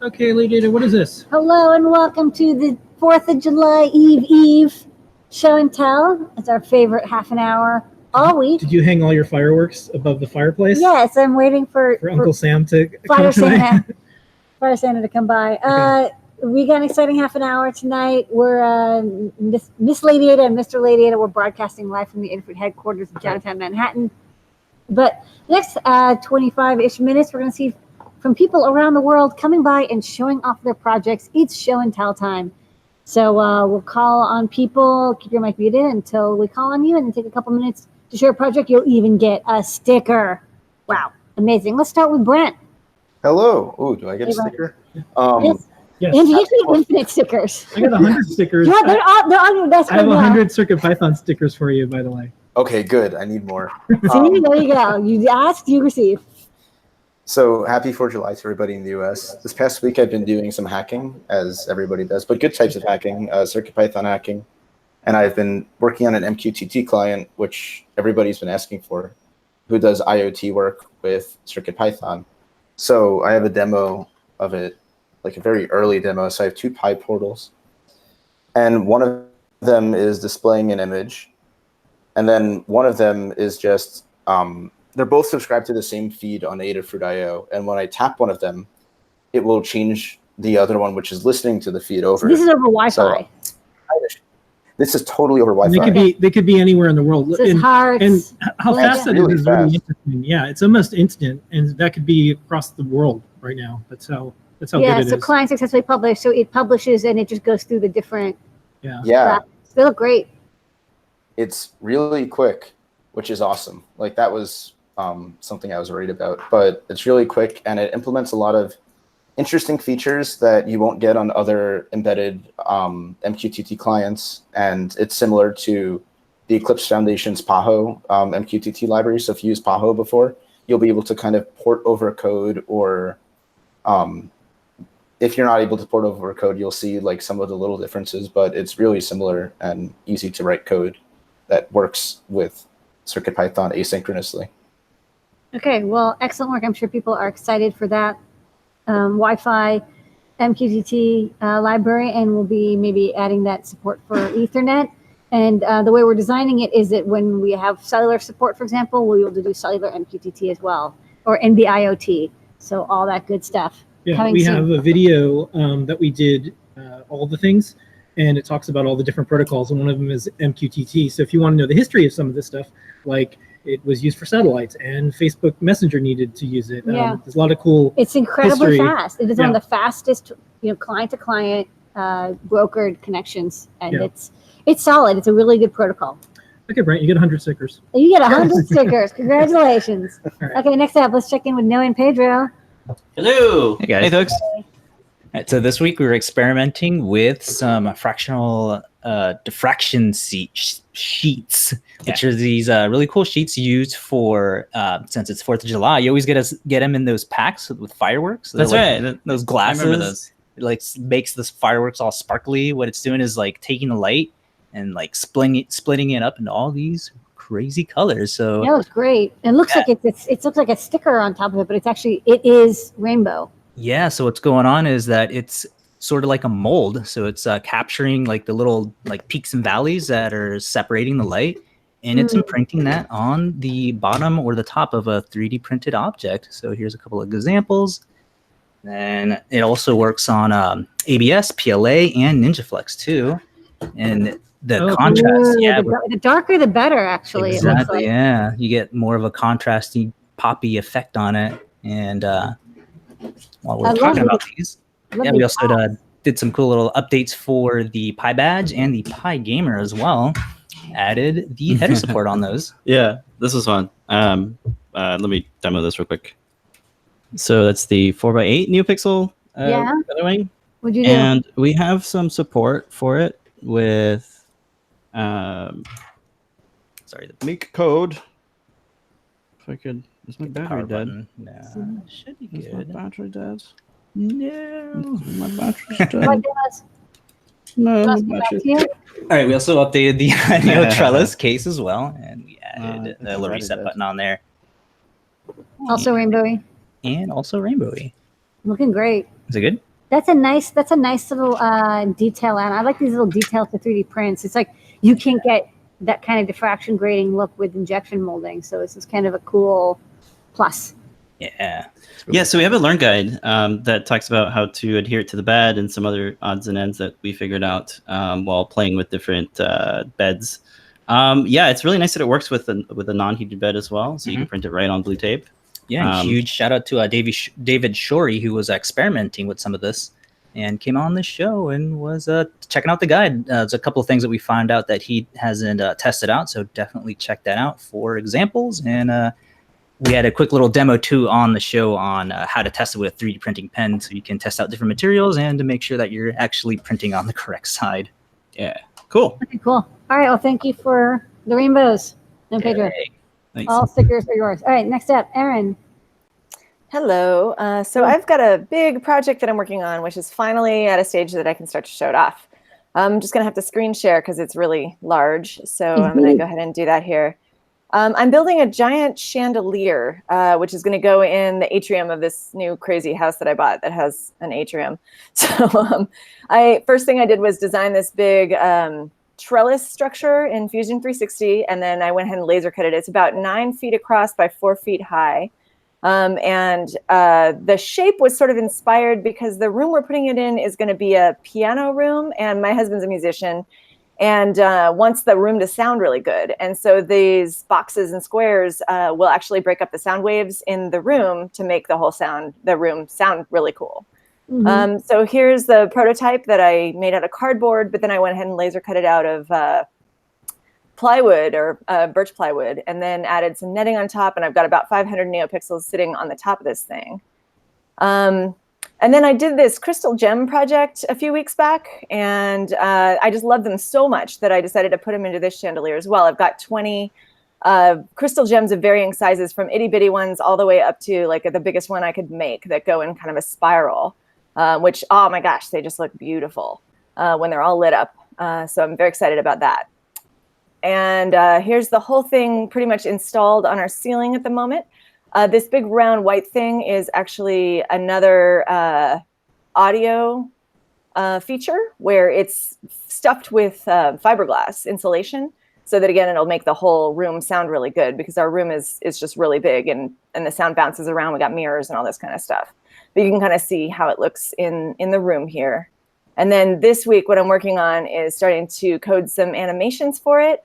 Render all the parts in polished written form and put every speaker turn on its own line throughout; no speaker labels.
Okay, Lady, what is this?
Hello and welcome to the 4th of July Eve show and tell. It's our favorite half an hour all week.
Did you hang all your fireworks above the fireplace?
Yes, I'm waiting for
Uncle Sam to
Fire
come
Santa.
by?
Fire Santa to come by.
Okay.
We got an exciting half an hour tonight. We're Miss Lady Ada and Mr. Lady Ada. We're broadcasting live from the Adafruit headquarters in Chinatown, Manhattan. But next 25-ish minutes, we're going to see from people around the world coming by and showing off their projects. It's show and tell time. So we'll call on people, keep your mic muted until we call on you, and then take a couple minutes to share a project. You'll even get a sticker. Wow, amazing. Let's start with Brent.
Hello. Oh, do I get a sticker?
Yes.
Yes.
And you get infinite stickers.
I got 100 stickers.
Yeah, they're on your desk
I have
right now.
100 CircuitPython stickers for you, by the way.
Okay, good. I need more.
See, there you go. You asked, you receive.
So happy 4th of July to everybody in the US. This past week I've been doing some hacking, as everybody does, but good types of hacking, CircuitPython hacking. And I've been working on an MQTT client, which everybody's been asking for, who does IoT work with CircuitPython. So I have a demo of it, like a very early demo. So I have 2 Pi portals. And one of them is displaying an image. And then one of them is just, they're both subscribed to the same feed on Adafruit.io. And when I tap one of them, it will change the other one, which is listening to the feed over.
So this is over Wi-Fi.
So, this is that over Wi-Fi.
They could be anywhere in the world.
This is hard.
And how fast that
really
is
fast.
really interesting. Yeah, it's almost instant, and that could be across the world right now. That's how good it is.
Client successfully published. So it publishes and it just goes through the different.
Yeah.
They look great.
It's really quick, which is awesome. Like that was something I was worried about, but it's really quick and it implements a lot of interesting features that you won't get on other embedded MQTT clients. And it's similar to the Eclipse Foundation's Paho MQTT library. So if you used Paho before, you'll be able to kind of port over code, or if you're not able to port over code, you'll see like some of the little differences, but it's really similar and easy to write code that works with CircuitPython asynchronously.
Okay, well, excellent work. I'm sure people are excited for that Wi-Fi MQTT library, and we'll be maybe adding that support for Ethernet. And the way we're designing it is that when we have cellular support, for example, we'll be able to do cellular MQTT as well, or NB-IoT. So all that good stuff.
Yeah, we have a video that we did all the things, and it talks about all the different protocols, and one of them is MQTT. So if you want to know the history of some of this stuff, like it was used for satellites, and Facebook Messenger needed to use it. There's a lot of cool.
It's incredibly
history.
fast. It is one of the fastest, client-to-client brokered connections, and it's solid. It's a really good protocol.
Okay, Brent, you get 100 stickers.
You get 100 stickers. Congratulations.
Right.
Okay, next up, let's check in with Noe and Pedro.
Hello.
Hey guys.
Hey folks.
All right, so this week we were experimenting with some fractional diffraction sheets, which are these really cool sheets used for since it's 4th of July. You always get them in those packs with fireworks.
That's
like,
right.
Those glasses.
I remember those.
It like makes the fireworks all sparkly. What it's doing is like taking the light and like splitting it up into all these crazy colors. So
Yeah, it's great. It looks like it looks like a sticker on top of it, but it is rainbow.
Yeah, so what's going on is that it's sort of like a mold. So it's capturing like the little like peaks and valleys that are separating the light, and it's imprinting that on the bottom or the top of a 3D printed object. So here's a couple of examples. Then it also works on ABS, PLA, and NinjaFlex too. And the contrast,
the darker the better, actually.
exactly.
It looks like.
Yeah, you get more of a contrasty poppy effect on it. And while we're talking about these, we also did some cool little updates for the Pi Badge and the Pi Gamer as well. Added the header support on those.
Yeah, this was fun. Let me demo this real quick. So that's the 4x8 NeoPixel featherwing.
What'd you do?
And we have some support for it with the make code. If I could, is my battery dead?
No, should be
Is my
good.
battery dead?
No,
My battery's dead. No, my battery.
All right, we also updated the Neo Trellis case as well, and we added the little reset button on there.
Also rainbowy.
And also rainbowy.
Looking great.
Is it good?
That's a nice little detail, and I like these little details to 3D prints. It's like you can't get that kind of diffraction grading look with injection molding, so this is kind of a cool plus.
Yeah.
Yeah, so we have a learn guide that talks about how to adhere to the bed and some other odds and ends that we figured out while playing with different beds. Yeah, it's really nice that it works with a non-heated bed as well, so you can print it right on blue tape.
Yeah, huge shout out to David Shorey, who was experimenting with some of this and came on the show and was checking out the guide. There's a couple of things that we found out that he hasn't tested out, so definitely check that out for examples. And we had a quick little demo too on the show on how to test it with a 3D printing pen, so you can test out different materials and to make sure that you're actually printing on the correct side. Yeah, cool.
Okay, cool. All right, well, thank you for the rainbows, Noe Pedro.
Thanks.
All stickers are yours. All right, next up, Erin.
Hello. So I've got a big project that I'm working on, which is finally at a stage that I can start to show it off. I'm just going to have to screen share because it's really large. So I'm going to go ahead and do that here. I'm building a giant chandelier, which is going to go in the atrium of this new crazy house that I bought that has an atrium. So first thing I did was design this big trellis structure in Fusion 360, and then I went ahead and laser cut it. It's about 9 feet across by 4 feet high. And the shape was sort of inspired because the room we're putting it in is going to be a piano room, and my husband's a musician and wants the room to sound really good. And so these boxes and squares will actually break up the sound waves in the room to make the room sound really cool. So here's the prototype that I made out of cardboard, but then I went ahead and laser cut it out of plywood or birch plywood, and then added some netting on top, and I've got about 500 neopixels sitting on the top of this thing. And then I did this crystal gem project a few weeks back, and I just love them so much that I decided to put them into this chandelier as well. I've got 20 crystal gems of varying sizes, from itty bitty ones all the way up to like the biggest one I could make, that go in kind of a spiral, which, oh my gosh, they just look beautiful when they're all lit up. So I'm very excited about that. And here's the whole thing pretty much installed on our ceiling at the moment. This big round white thing is actually another audio feature where it's stuffed with fiberglass insulation, so that, again, it'll make the whole room sound really good, because our room is just really big, and the sound bounces around. We got mirrors and all this kind of stuff. But you can kind of see how it looks in the room here. And then this week, what I'm working on is starting to code some animations for it.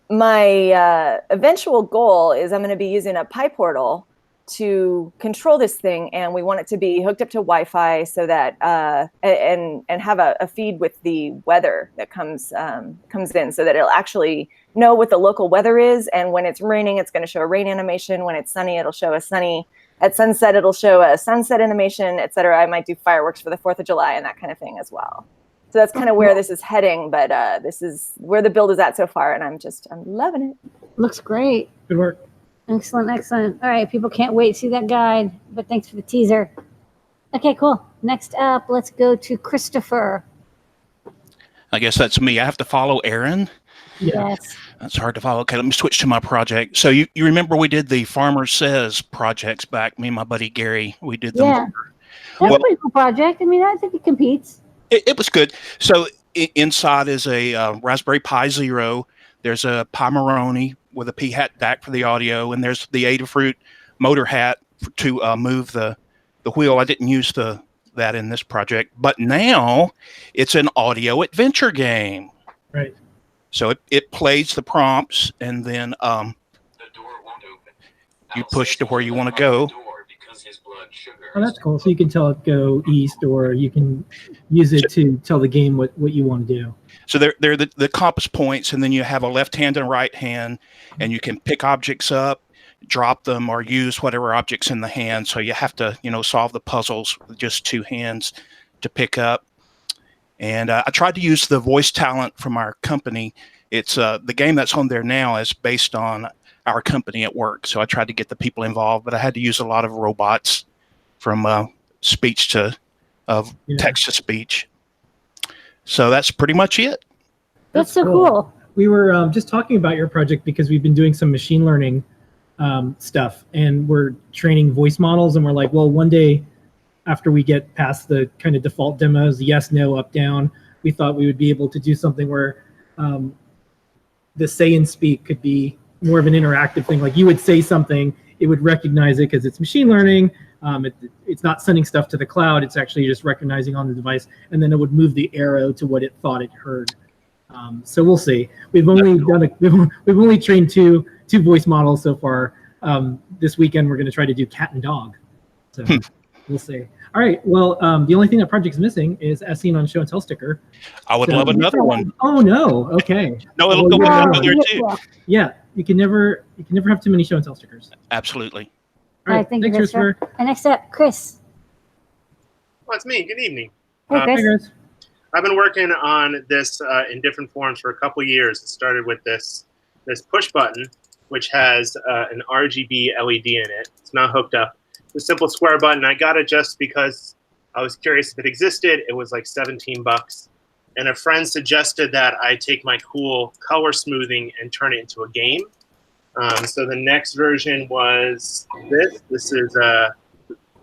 My eventual goal is I'm going to be using a Pi portal to control this thing, and we want it to be hooked up to Wi-Fi, so that and have a feed with the weather that comes in, so that it'll actually know what the local weather is. And when it's raining, it's going to show a rain animation. When it's sunny, it'll show a sunny. At sunset, it'll show a sunset animation, etc. I might do fireworks for the 4th of July and that kind of thing as well. So that's kind of where this is heading, but this is where the build is at so far, and I'm loving it.
Looks great.
Good work.
Excellent, excellent. All right, people can't wait to see that guide, but thanks for the teaser. Okay, cool. Next up, let's go to Christopher.
I guess that's me. I have to follow Erin.
Yes.
That's hard to follow. Okay, let me switch to my project. So you remember we did the Farmer Says projects back, me and my buddy Gary. We did them.
Yeah. That's a pretty cool project. I mean, I think it competes.
It was good. So inside is a Raspberry Pi Zero. There's a Pomeroni with a P-hat DAC for the audio, and there's the Adafruit motor hat to move the wheel. I didn't use that in this project, but now it's an audio adventure game.
Right.
So it plays the prompts, and then
the door won't open.
You push to where you want to go.
Oh, that's cool. So you can tell it go east, or you can use it to tell the game what you want to do.
So they're the compass points, and then you have a left hand and a right hand, and you can pick objects up, drop them, or use whatever objects in the hand. So you have to, solve the puzzles with just 2 hands to pick up. And I tried to use the voice talent from our company. It's the game that's on there now is based on our company at work. So I tried to get the people involved, but I had to use a lot of robots from speech to text to speech. So that's pretty much it.
That's so cool.
We were just talking about your project because we've been doing some machine learning stuff, and we're training voice models, and we're like, well, one day after we get past the kind of default demos, yes, no, up, down, we thought we would be able to do something where the say and speak could be more of an interactive thing. Like you would say something, it would recognize it because it's machine learning. It's not sending stuff to the cloud. It's actually just recognizing on the device, and then it would move the arrow to what it thought it heard. So we'll see. We've only we've only trained two voice models so far. This weekend we're going to try to do cat and dog. So we'll see. All right. Well, the only thing that project's missing is as seen on show and tell sticker.
I would love another one.
Oh no. Okay.
No, it'll go with another too.
Yeah. You can never have too many show and tell stickers.
Absolutely.
All right.
Thank
Thanks,
you,
Christopher.
And next up, Chris.
Well, it's me. Good evening.
Hey,
Hey,
Chris.
Chris.
I've been working on this in different forms for a couple years. It started with this push button, which has an RGB LED in it. It's not hooked up. It's a simple square button. I got it just because I was curious if it existed. It was like $17. And a friend suggested that I take my cool color smoothing and turn it into a game. So the next version was this. This is a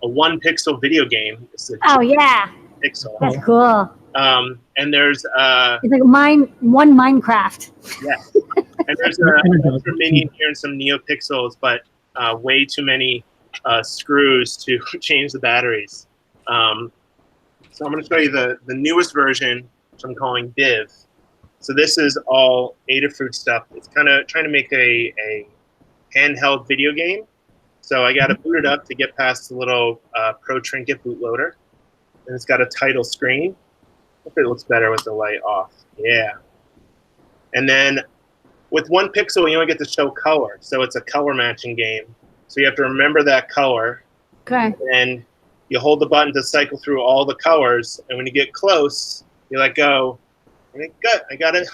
1 pixel video game. This is a
Oh yeah,
pixel.
that's cool.
And there's
It's like one Minecraft.
yes, and there's an extra minion here and some NeoPixels, but way too many screws to change the batteries. So I'm going to show you the newest version, which I'm calling Div. So this is all Adafruit stuff. It's kind of trying to make a handheld video game. So I got to boot it up to get past the little Pro Trinket bootloader. And it's got a title screen. Hope it looks better with the light off. Yeah. And then with 1 pixel, you only get to show color. So it's a color matching game. So you have to remember that color.
Okay.
And you hold the button to cycle through all the colors. And when you get close, you let go. And I got it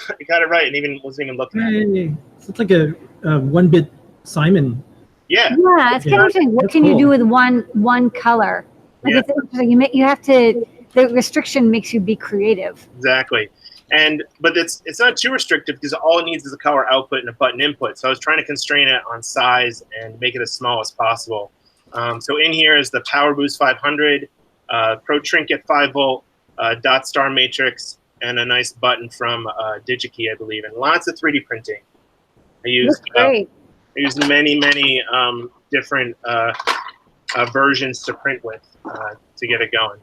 right. And even wasn't even looking at it.
Hey, so it's like a 1-bit Simon.
Yeah.
Yeah, it's kind of interesting. What
That's
can you
cool.
do with one color? Like
Yeah.
it's interesting. You have to. The restriction makes you be creative.
Exactly. But it's not too restrictive because all it needs is a color output and a button input. So I was trying to constrain it on size and make it as small as possible. So in here is the Power Boost 500, Pro Trinket 5-volt, dot star matrix, and a nice button from DigiKey, I believe, and lots of 3D printing. I used many different versions to print with to get it going.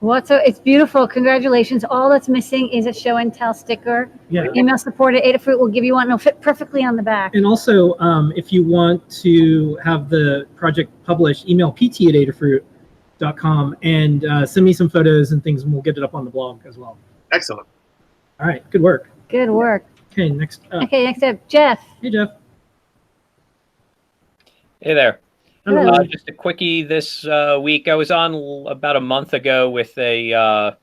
Well, so it's beautiful. Congratulations. All that's missing is a show and tell sticker.
Yeah.
Email support at Adafruit will give you one. It'll fit perfectly on the back.
And also, if you want to have the project published, email pt@adafruit.com and send me some photos and things, and we'll get it up on the blog as well.
Excellent.
All right. Good work.
Good work.
Okay. Next up.
Okay, next up, Jeff.
Hey, Jeff.
Hey there.
Hello.
Just a quickie this week. I was on about a month ago with the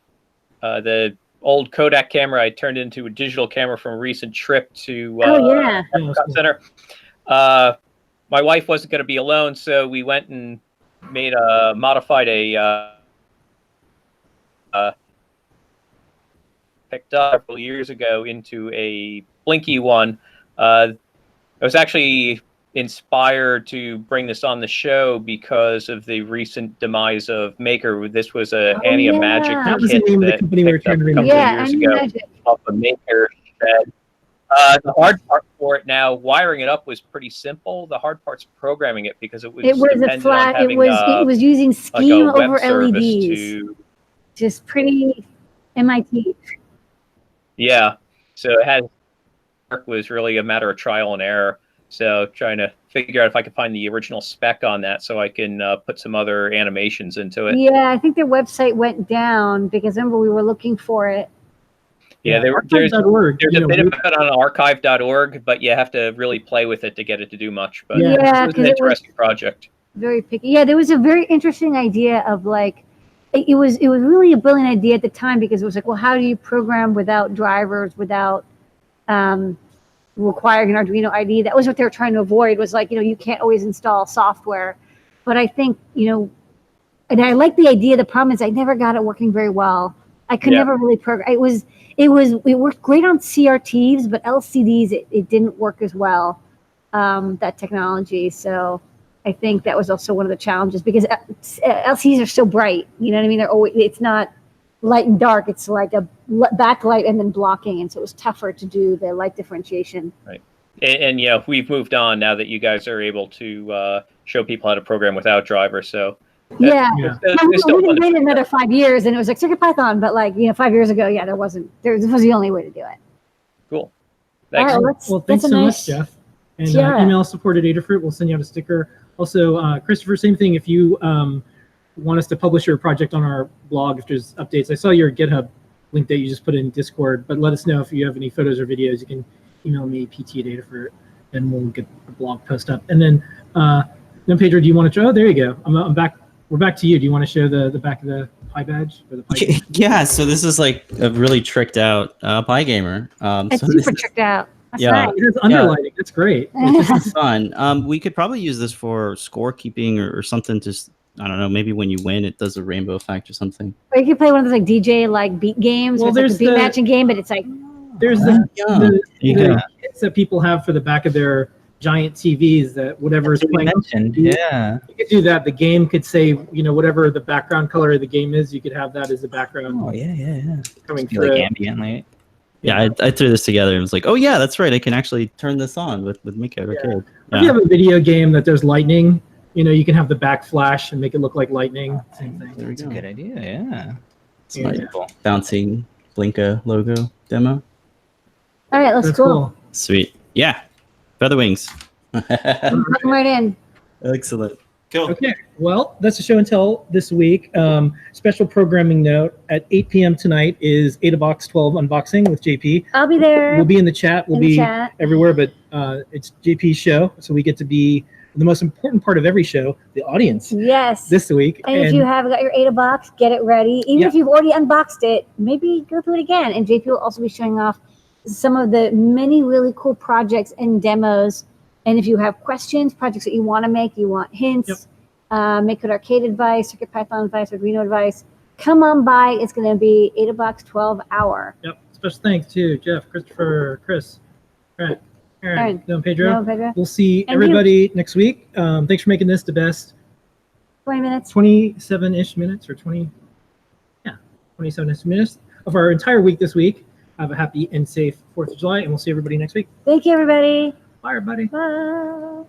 old Kodak camera. I turned into a digital camera from a recent trip to
Yeah.
Cool.
Center. My wife wasn't going to be alone, so we went and modified picked up several years ago into a blinky one. I was actually inspired to bring this on the show because of the recent demise of Maker. This was a Annie of Magic
That was the
kit
name of the
that
company we were
picked up
trying to
a couple
remember.
of
Yeah,
years
I
ago
imagine.
off a Maker shed. The hard part for it now, wiring it up was pretty simple. The hard part's programming it because it was
It was a
dependent
flat.
on
It
having
was using
like
scheme
a web
over
service
LEDs.
to
Just pretty MIT.
yeah. So it had was really a matter of trial and error. So trying to figure out if I could find the original spec on that so I can put some other animations into it.
Yeah, I think their website went down because remember we were looking for it.
Yeah, there's
Archive.org,
a
you
bit
know,
of it on archive.org, but you have to really play with it to get it to do much. But
Yeah,
it was
'cause
an
it was
interesting project.
very picky. Yeah, there was a very interesting idea of like it was really a brilliant idea at the time because it was like, well, how do you program without drivers, without requiring an Arduino ID? That was what they were trying to avoid, was like, you can't always install software. But I think, and I like the idea. The problem is I never got it working very well. I could never really program. It worked great on CRTs, but LCDs, it didn't work as well, that technology. So I think that was also one of the challenges because LCDs are so bright. You know what I mean? They're always, it's not light and dark. It's like a backlight and then blocking. And so it was tougher to do the light differentiation.
Right. And we've moved on now that you guys are able to show people how to program without drivers. So
yeah.
it's still
We
fun to
waited
figure
another
out.
5 years and it was like CircuitPython, but like, 5 years ago, yeah, this was the only way to do it.
Cool.
All
Thanks.
right,
Well, thanks so much, Jeff. And email support at Adafruit. We'll send you out a sticker. Also, Christopher, same thing. If you want us to publish your project on our blog, if there's updates, I saw your GitHub link that you just put in Discord, but let us know if you have any photos or videos. You can email me, pt@Adafruit, and we'll get the blog post up. And then Pedro, do you want to show? Oh, there you go. I'm back. We're back to you. Do you want to show the back of the Pi badge or the Pi?
Yeah. So this is like a really tricked out Pi gamer.
It's
so
super tricked out. That's nice.
It has underlining. It's great.
This is fun. We could probably use this for scorekeeping or something. Just I don't know. Maybe when you win, it does a rainbow effect or something.
Or you could play one of those like DJ like beat games.
Well,
where it's like
there's
the beat matching game, but it's like
there's the kits that people have for the back of their giant TVs that whatever is playing.
Yeah.
You could do that. The game could say, whatever the background color of the game is, you could have that as a background.
Oh yeah.
Coming
Be
through.
like ambient light.
Yeah, I threw this together and was like, oh yeah, that's right. I can actually turn this on with Mika. Okay.
If you have a video game that there's lightning, you can have the back flash and make it look like lightning. Same thing.
There we
That's a
go.
good idea. Yeah.
It's my bouncing Blinka logo demo.
all right, let's
That's
go.
cool.
Sweet. Yeah. Feather wings.
Come right in.
Excellent. Cool.
Okay, well, that's the show and tell this week. Special programming note, at 8 p.m. tonight is AdaBox 12 unboxing with JP.
I'll be there.
We'll be in the chat. We'll
In the
be
chat.
everywhere, but it's JP's show, so we get to be the most important part of every show, the audience,
Yes.
this week.
And if you have got your AdaBox, get it ready. Even if you've already unboxed it, maybe go through it again. And JP will also be showing off some of the many really cool projects and demos. And if you have questions, projects that you want to make, you want hints, make it arcade advice, CircuitPython advice, Arduino advice, come on by. It's going to be AdaBox 12 hour.
Yep. Special thanks to Jeff, Christopher, Chris, Brent, Erin, Noe Pedro. We'll see
And
everybody next week. Thanks for making this the best
20 minutes.
27-ish minutes or 27-ish minutes of our entire week this week. Have a happy and safe 4th of July, and we'll see everybody next week.
Thank you, everybody.
Bye, everybody.
Bye.